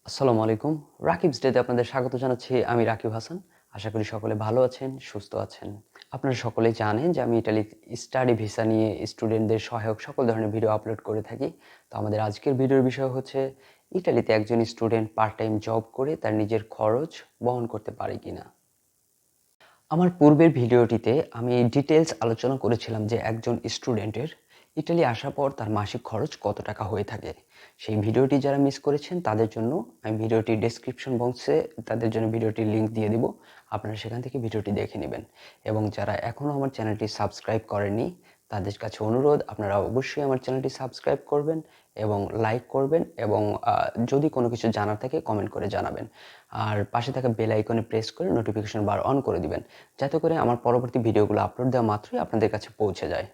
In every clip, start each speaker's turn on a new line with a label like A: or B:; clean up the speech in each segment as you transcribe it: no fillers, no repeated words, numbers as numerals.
A: আসসালামু আলাইকুম। রাকিবস ডেতে আপনাদের স্বাগত জানাচ্ছি। আমি রাকিব হাসান। আশা করি সকলে ভালো আছেন, সুস্থ আছেন। আপনারা সকলেই জানেন যে আমি ইতালিতে স্টাডি ভিসা নিয়ে স্টুডেন্টদের সহায়ক সকল ধরনের ভিডিও আপলোড করে থাকি। তো আমাদের আজকের ভিডিওর বিষয় হচ্ছে ইতালিতে একজন স্টুডেন্ট পার্ট টাইম জব করে তার নিজের খরচ বহন করতে পারে কিনা। আমার পূর্বের ভিডিওটিতে আমি ডিটেইলস আলোচনা করেছিলাম যে একজন স্টুডেন্টের ইতালি আসার পর তার মাসিক খরচ কত টাকা হয়ে থাকে। সেই ভিডিওটি যারা মিস করেছেন তাদের জন্য আমি ভিডিওটির ডেসক্রিপশন বক্সে তাদের জন্য ভিডিওটির লিংক দিয়ে দিব। আপনারা সেখান থেকে ভিডিওটি দেখে নেবেন। এবং যারা এখনও আমার চ্যানেলটি সাবস্ক্রাইব করেননি তাদের কাছে অনুরোধ, আপনারা অবশ্যই আমার চ্যানেলটি সাবস্ক্রাইব করবেন এবং লাইক করবেন এবং যদি কোনো কিছু জানার থাকে কমেন্ট করে জানাবেন। আর পাশে থাকা বেল আইকনে প্রেস করে নোটিফিকেশন বার অন করে দিবেন, যাতে করে আমার পরবর্তী ভিডিওগুলো আপলোড দেওয়া মাত্রই আপনাদের কাছে পৌঁছে যায়।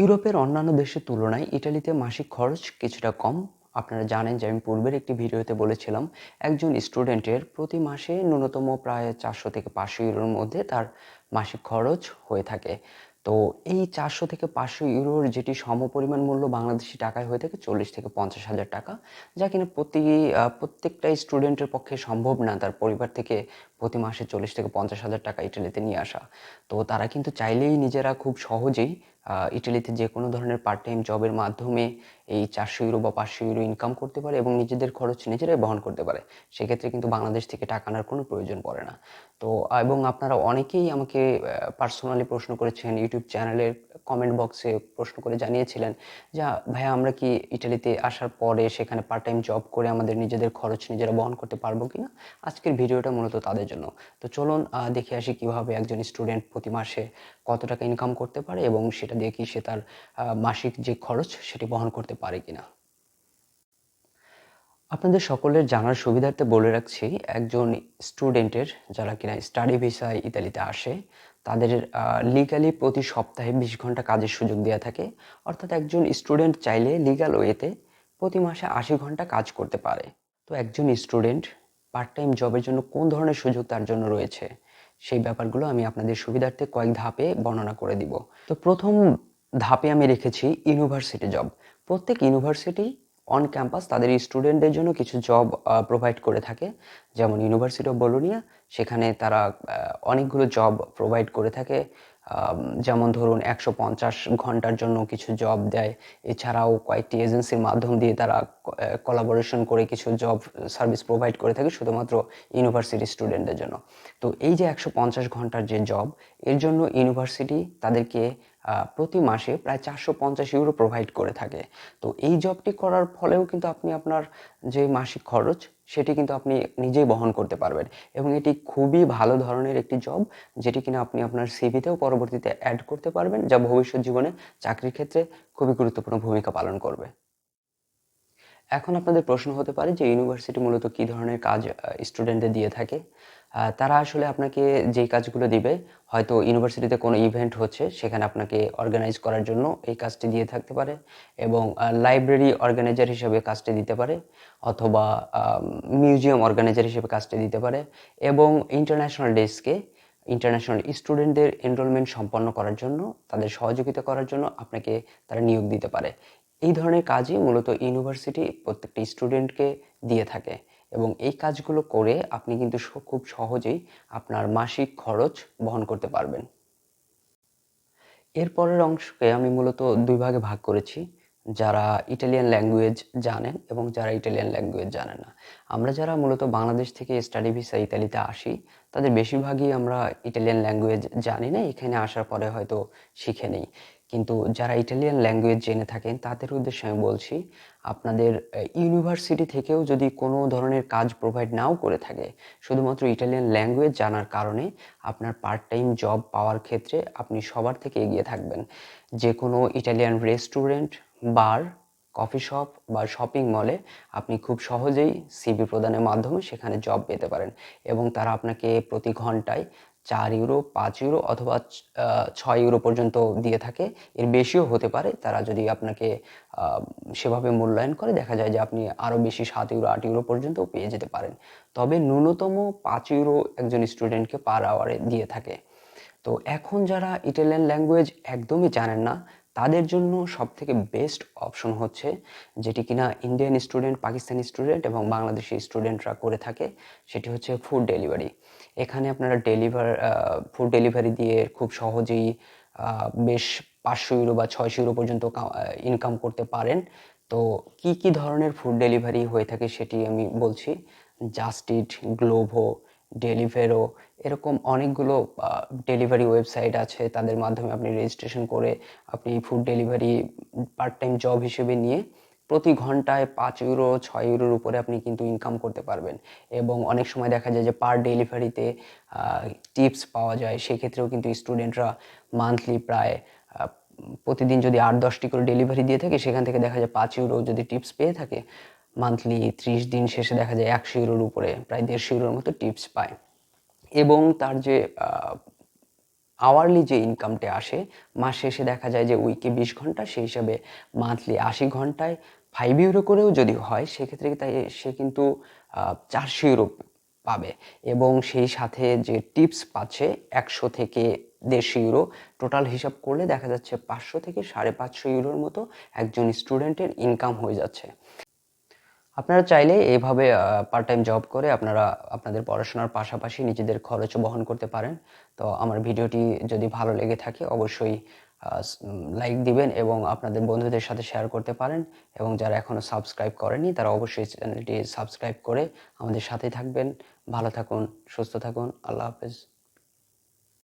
A: ইউরোপের অন্যান্য দেশের তুলনায় ইটালিতে মাসিক খরচ কিছুটা কম। আপনারা জানেন যে আমি পূর্বের একটি ভিডিওতে বলেছিলাম একজন স্টুডেন্টের প্রতি মাসে ন্যূনতম প্রায় 400 থেকে 500 ইউরোর মধ্যে তার মাসিক খরচ হয়ে থাকে। তো এই 400 থেকে 500 ইউরোর যেটি সমপরিমাণ মূল্য বাংলাদেশি টাকায় হয়ে থাকে 40 থেকে 50 হাজার টাকা, যা কিনা প্রত্যেকটা স্টুডেন্টের পক্ষে সম্ভব না তার পরিবার থেকে প্রতি মাসে 40 থেকে 50 হাজার টাকা ইটালিতে নিয়ে আসা। তো তারা কিন্তু চাইলেই নিজেরা খুব সহজেই ইটালিতে যে কোনো ধরনের পার্ট টাইম জবের মাধ্যমে এই 400 ইউরো বা 500 ইউরো ইনকাম করতে পারে এবং নিজেদের খরচ নিজেরাই বহন করতে পারে। সেক্ষেত্রে কিন্তু বাংলাদেশ থেকে টাকা আনার কোনো প্রয়োজন পড়ে না। তো এবং আপনারা অনেকেই আমাকে পার্সোনালি প্রশ্ন করেছেন, ইউটিউব চ্যানেলের কমেন্ট বক্সে প্রশ্ন করে জানিয়েছিলেন যে, "ভাইয়া আমরা কি ইটালিতে আসার পরে সেখানে পার্ট টাইম জব করে আমাদের নিজেদের খরচ নিজেরা বহন করতে পারবো কিনা?" আজকের ভিডিওটা মূলত তাদের জন্য। তো চলুন দেখে আসি কিভাবে একজন স্টুডেন্ট প্রতি মাসে কত টাকা ইনকাম করতে পারে এবং সেটা দিয়ে কি সে তার মাসিক যে খরচ সেটি বহন করতে পারে কিনা। আপনাদের সকলের জানার সুবিধার্থে বলে রাখছি, একজন স্টুডেন্টের যারা কিনা স্টাডি ভিসায় ইতালিতে আসে তাদের লিগালি প্রতি সপ্তাহে 20 ঘন্টা কাজের সুযোগ দেওয়া থাকে। অর্থাৎ একজন স্টুডেন্ট চাইলে লিগাল ওয়েতে প্রতি মাসে 80 ঘন্টা কাজ করতে পারে। তো একজন স্টুডেন্ট পার্ট টাইম জবের জন্য কোন ধরনের সুযোগ তার জন্য রয়েছে সেই ব্যাপারগুলো আমি আপনাদের সুবিধার্থে কয়েক ধাপে বর্ণনা করে দিব। তো প্রথম ধাপে আমি রেখেছি ইউনিভার্সিটি জব। প্রত্যেক ইউনিভার্সিটি অন ক্যাম্পাস তাদের স্টুডেন্টদের জন্য কিছু জব প্রোভাইড করে থাকে। যেমন ইউনিভার্সিটি অফ বোলোনিয়া, সেখানে তারা অনেকগুলো জব প্রোভাইড করে থাকে। যেমন ধরুন 150 ঘন্টার জন্য কিছু জব দেয়। এছাড়াও কয়েকটি এজেন্সির মাধ্যম দিয়ে তারা কোলাবোরেশন করে কিছু জব সার্ভিস প্রোভাইড করে থাকে শুধুমাত্র ইউনিভার্সিটি স্টুডেন্টদের জন্য। তো এই যে 150 ঘন্টার যে জব, এর জন্য ইউনিভার্সিটি তাদেরকে প্রতি মাসে প্রায় 450 ইউরো প্রোভাইড করে থাকে। তো এই জবটি করার ফলেও কিন্তু আপনি আপনার যে মাসিক খরচ সেটি কিন্তু আপনি নিজেই বহন করতে পারবেন এবং এটি খুবই ভালো ধরনের একটি জব, যেটি কিনা আপনি আপনার সিভিতেও পরবর্তীতে অ্যাড করতে পারবেন, যা ভবিষ্যৎ জীবনে চাকরির ক্ষেত্রে খুবই গুরুত্বপূর্ণ ভূমিকা পালন করবে। এখন আপনাদের প্রশ্ন হতে পারে যে ইউনিভার্সিটি মূলত কী ধরনের কাজ স্টুডেন্টদের দিয়ে থাকে। তারা আসলে আপনাকে যেই কাজগুলো দিবে, হয়তো ইউনিভার্সিটিতে কোনো ইভেন্ট হচ্ছে সেখানে আপনাকে অর্গানাইজ করার জন্য এই কাজটি দিয়ে থাকতে পারে এবং লাইব্রেরি অর্গানাইজার হিসেবে কাজটি দিতে পারে অথবা মিউজিয়াম অর্গানাইজার হিসেবে কাজটি দিতে পারে এবং ইন্টারন্যাশনাল ডেস্কে ইন্টারন্যাশনাল স্টুডেন্টদের এনরোলমেন্ট সম্পন্ন করার জন্য, তাদের সহযোগিতা করার জন্য আপনাকে তারা নিয়োগ দিতে পারে। এই ধরনের কাজই মূলত ইউনিভার্সিটি প্রত্যেকটি স্টুডেন্টকে দিয়ে থাকে এবং এই কাজগুলো করে আপনি কিন্তু খুব সহজেই আপনার মাসিক খরচ বহন করতে পারবেন। এর পরের অংশকে আমি মূলত ২ ভাগে ভাগ করেছি। যারা ইটালিয়ান ল্যাঙ্গুয়েজ জানেন এবং যারা ইটালিয়ান ল্যাঙ্গুয়েজ জানেন না। আমরা যারা মূলত বাংলাদেশ থেকে স্টাডি ভিসা ইতালিতে আসি, তাদের বেশিরভাগই আমরা ইটালিয়ান ল্যাঙ্গুয়েজ জানি না। এখানে আসার পরে হয়তো শিখে নেই। কিন্তু যারা ইটালিয়ান ল্যাঙ্গুয়েজ জেনে থাকেন তাদের উদ্দেশ্যে আমি বলছি, আপনাদের ইউনিভার্সিটি থেকেও যদি কোনো ধরনের কাজ প্রোভাইড নাও করে থাকে, শুধুমাত্র ইটালিয়ান ল্যাঙ্গুয়েজ জানার কারণে আপনার পার্ট টাইম জব পাওয়ার ক্ষেত্রে আপনি সবার থেকে এগিয়ে থাকবেন। যে কোনো ইটালিয়ান রেস্টুরেন্ট, বার, কফি শপ বা শপিং মলে আপনি খুব সহজেই সিভি প্রদানের মাধ্যমে সেখানে জব পেতে পারেন এবং তারা আপনাকে প্রতি ঘন্টায় 4 ইউরো, 5 ইউরো অথবা 6 ইউরো পর্যন্ত দিয়ে থাকে। এর বেশিও হতে পারে। তারা যদি আপনাকে আ সেভাবে মূল্যায়ন করে, দেখা যায় যে আপনি আরও বেশি 7 ইউরো, 8 ইউরো পর্যন্তও পেয়ে যেতে পারেন। তবে ন্যূনতম 5 ইউরো একজন স্টুডেন্টকে পার আওয়ারে দিয়ে থাকে। তো এখন যারা ইটালিয়ান ল্যাঙ্গুয়েজ একদমই জানেন না, তাদের জন্য সবথেকে বেস্ট অপশন হচ্ছে যেটি কিনা ইন্ডিয়ান স্টুডেন্ট, পাকিস্তানি স্টুডেন্ট এবং বাংলাদেশি স্টুডেন্টরা করে থাকে, সেটি হচ্ছে ফুড ডেলিভারি। এখানে আপনারা ফুড ডেলিভারি দিয়ে খুব সহজেই বেশ 500 ইউরো বা 600 ইউরো পর্যন্ত ইনকাম করতে পারেন। তো কি কি ধরনের ফুড ডেলিভারি হয়ে থাকে সেটি আমি বলছি। জাস্ট ইট, গ্লোভো, ডেলিভেরো, এরকম অনেকগুলো ডেলিভারি ওয়েবসাইট আছে। তাদের মাধ্যমে আপনি রেজিস্ট্রেশন করে আপনি food delivery part time job হিসেবে নিয়ে প্রতি ঘন্টায় 5 ইউরো, 6 ইউরোর উপরে আপনি কিন্তু ইনকাম করতে পারবেন। এবং অনেক সময় দেখা যায় যে পার ডেলিভারিতে টিপস পাওয়া যায়। সেক্ষেত্রেও কিন্তু স্টুডেন্টরা মান্থলি প্রায় প্রতিদিন যদি 8-10টি করে ডেলিভারি দিয়ে থাকে, সেখান থেকে দেখা যায় 5 ইউরো যদি টিপস পেয়ে থাকে, মান্থলি 30 দিন শেষে দেখা যায় 100 ইউরোর উপরে প্রায় 150 ইউরোর মতো টিপস পায়। এবং তার যে আওয়ারলি যে ইনকামটা আসে, মাস শেষে দেখা যায় যে উইকে 20 ঘন্টা, সেই হিসাবে মান্থলি 80 ঘন্টায় 5 ইউরো করেও যদি হয়, সেক্ষেত্রে তাই সে কিন্তু 400 ইউরো পাবে। এবং সেই সাথে যে টিপস পাচ্ছে 100 থেকে 150 ইউরো, টোটাল হিসাব করলে দেখা যাচ্ছে 500 থেকে 550 ইউরোর মতো একজন স্টুডেন্টের ইনকাম হয়ে যাচ্ছে। আপনারা চাইলে এভাবে পার্ট টাইম জব করে আপনারা আপনাদের পড়াশোনার পাশাপাশি নিজেদের খরচও বহন করতে পারেন। তো আমার ভিডিওটি যদি ভালো লেগে থাকে অবশ্যই লাইক দিবেন এবং আপনাদের বন্ধুদের সাথে শেয়ার করতে পারেন। এবং যারা এখনও সাবস্ক্রাইব করেনি তারা অবশ্যই চ্যানেলটি সাবস্ক্রাইব করে আমাদের সাথেই থাকবেন। ভালো থাকুন, সুস্থ থাকুন। আল্লাহ হাফেজ।